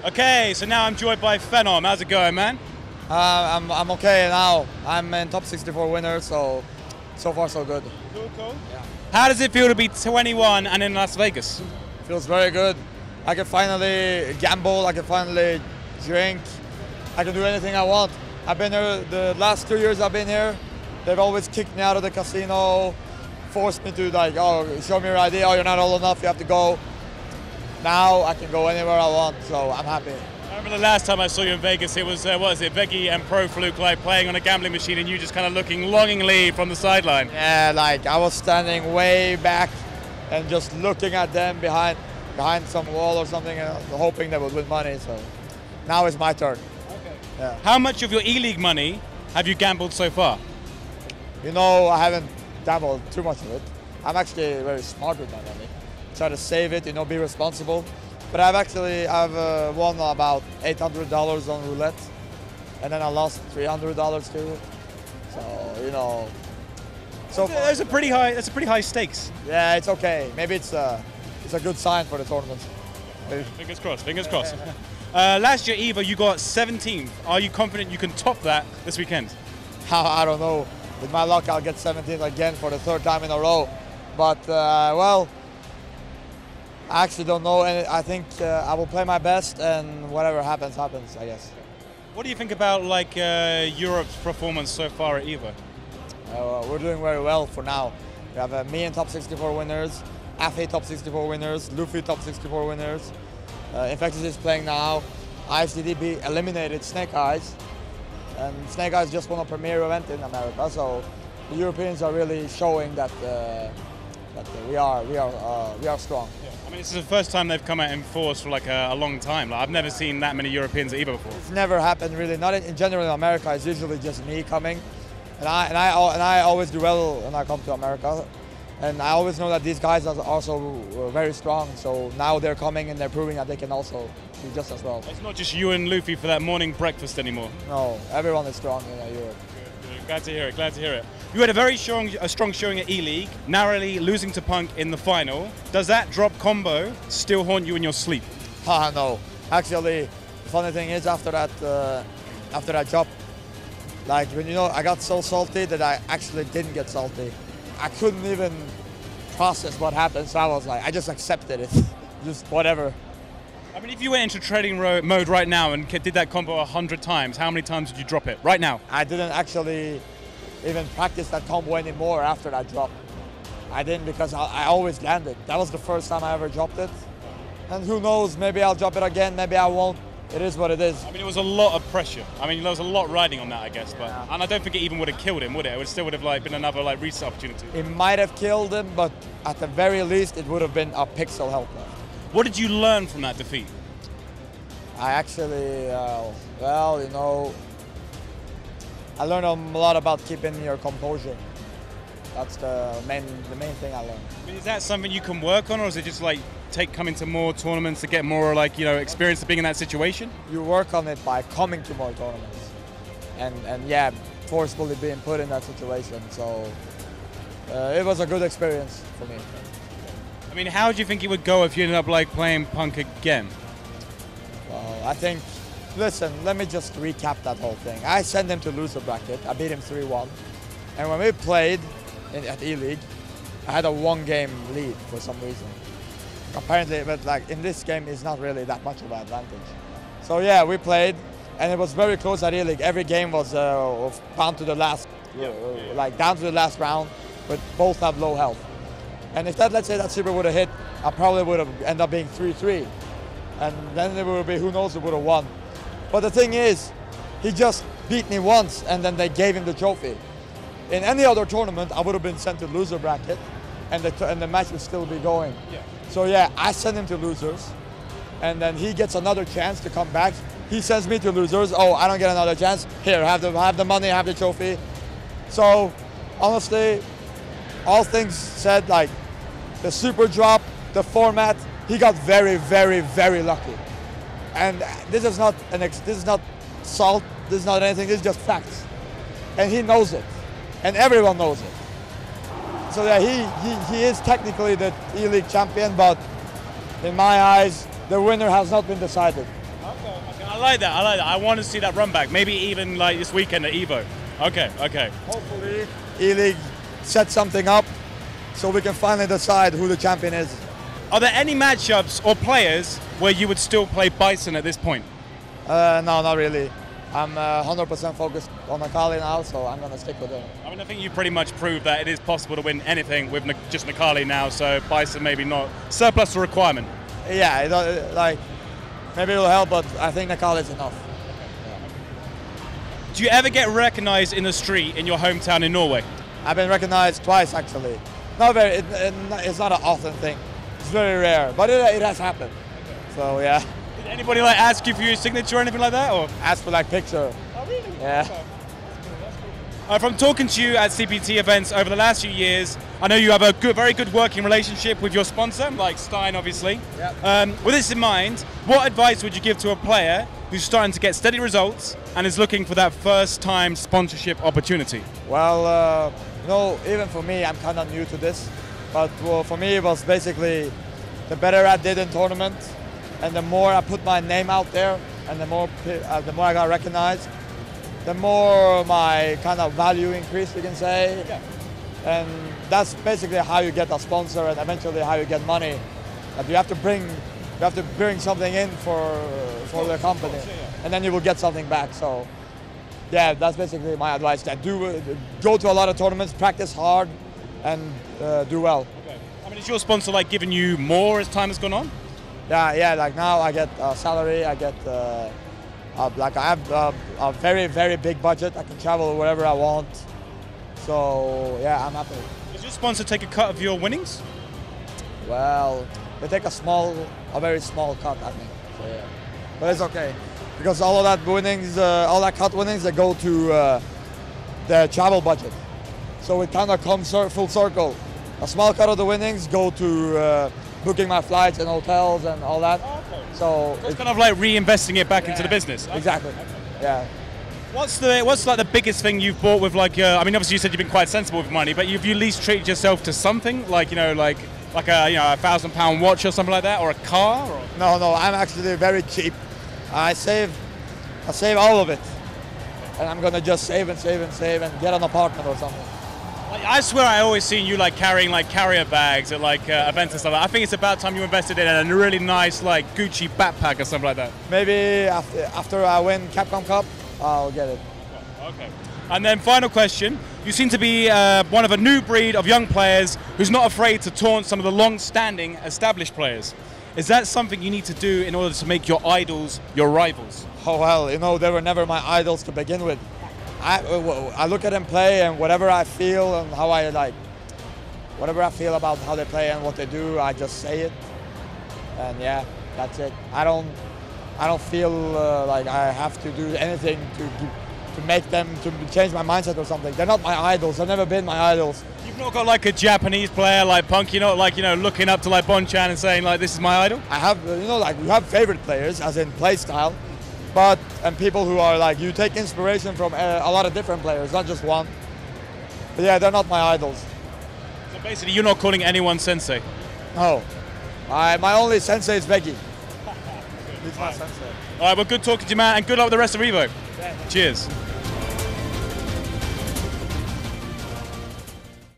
Okay, so now I'm joined by Phenom. How's it going, man? I'm okay now. I'm in top 64 winner, so far so good. Cool. Yeah. How does it feel to be 21 and in Las Vegas? Feels very good. I can finally gamble. I can finally drink. I can do anything I want. I've been here the last 2 years. I've been here. They've always kicked me out of the casino, forced me to like, oh, show me your ID. Oh, you're not old enough. You have to go. Now I can go anywhere I want, so I'm happy. I remember the last time I saw you in Vegas, it was, what was it, Veggie and Pro Fluke like playing on a gambling machine and you just kind of looking longingly from the sideline. Yeah, like I was standing way back and just looking at them behind some wall or something and hoping they would win money, so now it's my turn. Okay. Yeah. How much of your E-League money have you gambled so far? You know, I haven't gambled too much of it. I'm actually very smart with my money. Try to save it, you know, be responsible. But I've won about $800 on roulette, and then I lost $300 too. So you know, That's a pretty high stakes. Yeah, it's okay. Maybe it's a good sign for the tournament. Maybe. Fingers crossed. Fingers crossed. Last year, EVO, you got 17th. Are you confident you can top that this weekend? I don't know. With my luck, I'll get 17th again for the third time in a row. But well, I actually don't know, and I think I will play my best, and whatever happens, happens, I guess. What do you think about like Europe's performance so far at EVO? We're doing very well for now. We have me in top 64 winners, Afe top 64 winners, Luffy top 64 winners. Infectious is playing now. IFCDB eliminated Snake Eyes, and Snake Eyes just won a premier event in America. So the Europeans are really showing that we are strong. Yeah. I mean, this is the first time they've come out in force for like a long time. Like, I've never seen that many Europeans at EVO before. It's never happened really. Not in general in America. It's usually just me coming, and I always do well when I come to America, and I always know that these guys are also very strong. So now they're coming and they're proving that they can also do just as well. It's not just you and Luffy for that morning breakfast anymore. No, everyone is strong in Europe. Good. Glad to hear it. Glad to hear it. You had a strong showing at E-League, narrowly losing to Punk in the final. Does that drop combo still haunt you in your sleep? No. Actually, the funny thing is after that drop, like when you know, I got so salty that I actually didn't get salty. I couldn't even process what happened, so I was like, I just accepted it, just whatever. I mean, if you went into trading mode right now and did that combo 100 times, how many times did you drop it right now? I didn't actually even practice that combo anymore after that drop. I didn't, because I always landed. That was the first time I ever dropped it. And who knows, maybe I'll drop it again, maybe I won't. It is what it is. I mean, it was a lot of pressure. I mean, there was a lot riding on that, I guess. But yeah. And I don't think it even would have killed him, would it? It still would have like been another like reset opportunity. It might have killed him, but at the very least, it would have been a pixel health left. What did you learn from that defeat? I actually, well, you know, I learned a lot about keeping your composure. That's the main thing I learned. I mean, is that something you can work on, or is it just like coming to more tournaments to get more like, you know, experience of being in that situation? You work on it by coming to more tournaments, and yeah, forcefully being put in that situation. So it was a good experience for me. I mean, how do you think it would go if you ended up like playing Punk again? Well, I think, listen, let me just recap that whole thing. I sent him to loser bracket. I beat him 3-1. And when we played at E-League, I had a one-game lead for some reason. Apparently, but like in this game, it's not really that much of an advantage. So yeah, we played, and it was very close at E-League. Every game was down to the last, like down to the last round, but both have low health. And if that, let's say that Super would have hit, I probably would have ended up being 3-3. And then it would be, who knows, it would have won. But the thing is, he just beat me once, and then they gave him the trophy. In any other tournament, I would have been sent to loser bracket, and the match would still be going. Yeah. So yeah, I send him to losers, and then he gets another chance to come back. He sends me to losers. Oh, I don't get another chance. Here, have the money, have the trophy. So honestly, all things said, like the super drop, the format, he got very, very, very lucky. And this is not salt. This is not anything. This is just facts, and he knows it, and everyone knows it. So yeah, he is technically the E-League champion, but in my eyes, the winner has not been decided. like that. I like that. I want to see that run back. Maybe even like this weekend at EVO. Okay, okay. Hopefully, E-League sets something up so we can finally decide who the champion is. Are there any matchups or players where you would still play Bison at this point? No, not really. I'm 100% focused on Akali now, so I'm going to stick with him. I mean, I think you pretty much proved that it is possible to win anything with just Akali now, so Bison maybe not surplus to requirement. Yeah, like maybe it'll help, but I think Akali is enough. Do you ever get recognized in the street in your hometown in Norway? I've been recognized twice, actually. Not very. It's not an often thing. It's very rare, but it has happened. So yeah. Did anybody like ask you for your signature or anything like that, or ask for like picture? Oh really? Yeah. Okay. From talking to you at CPT events over the last few years, I know you have a very good working relationship with your sponsor, like Stein, obviously. Yep. With this in mind, what advice would you give to a player who's starting to get steady results and is looking for that first-time sponsorship opportunity? Well, even for me, I'm kind of new to this, but for me, it was basically the better I did in tournament, and the more I put my name out there, and the more I got recognized, the more my kind of value increased, you can say. Yeah. And that's basically how you get a sponsor and eventually how you get money. That you have to bring something in for the company, and then you will get something back. So yeah, that's basically my advice. That go to a lot of tournaments, practice hard, and do well. Okay. I mean, is your sponsor like giving you more as time has gone on? Yeah. Like now I get a salary. I get like I have a very, very big budget. I can travel wherever I want. So yeah, I'm happy. Does your sponsor take a cut of your winnings? Well, they take a very small cut, I think. So yeah, but it's okay because all of that winnings, all that cut winnings, they go to the travel budget. So it kind of comes full circle. A small cut of the winnings go to booking my flights and hotels and all that. Oh, okay. So it's kind of like reinvesting it back into the business. Exactly. Okay. Yeah. What's like the biggest thing you've bought with like? I mean, obviously you said you've been quite sensible with money, but have you at least treated yourself to something like like a £1,000 watch or something like that, or a car? Or? No, I'm actually very cheap. I save all of it, and I'm gonna just save and get an apartment or something. Like, I swear I always seen you like carrying like carrier bags at like events and stuff. I think it's about time you invested in a really nice like Gucci backpack or something like that. Maybe after I win Capcom Cup, I'll get it. Okay. And then final question. You seem to be one of a new breed of young players who's not afraid to taunt some of the long-standing established players. Is that something you need to do in order to make your idols your rivals? Oh well, they were never my idols to begin with. I look at them play, and whatever I feel and whatever I feel about how they play and what they do, I just say it. And yeah, that's it. I don't feel like I have to do anything to make them to change my mindset or something. They're not my idols. They've never been my idols. You've not got like a Japanese player like Punk. You're not like looking up to like Bon-chan and saying like this is my idol. I have like we have favorite players as in play style, and people who are like you take inspiration from a lot of different players, not just one. But yeah, they're not my idols. So basically, you're not calling anyone sensei. No, my only sensei is Veggie. He's my sensei. All right, well, good talking to you, man, and good luck with the rest of EVO. Yeah. Cheers.